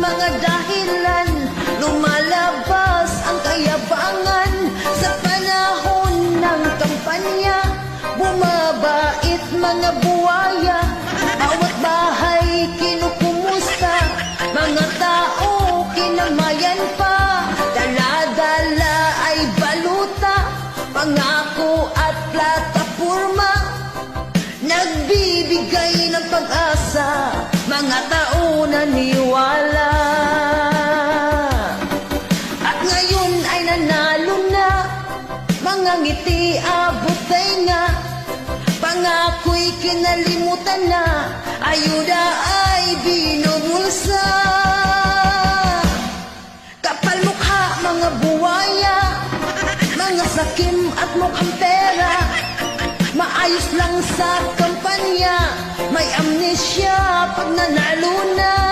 mga dahilan, lumalabas ang kayabangan. Sa panahon ng kampanya, bumabait mga buwaya. Bawat bahay kinukumusta, mga tao kinamayan pa. Dala-dala ay baluta, pangako at plataporma, nagbibigay ng pag-asa, mga tao naniwala. At ngayon ay nanalo na, mga ngiti abot tainga, pangako'y kinalimutan na, ayuda ay binubulsa. Kapal mukha mga buwaya, mga sakim at mukhang pera, maayos lang sa kampanya, may amnesia pag nanalo na.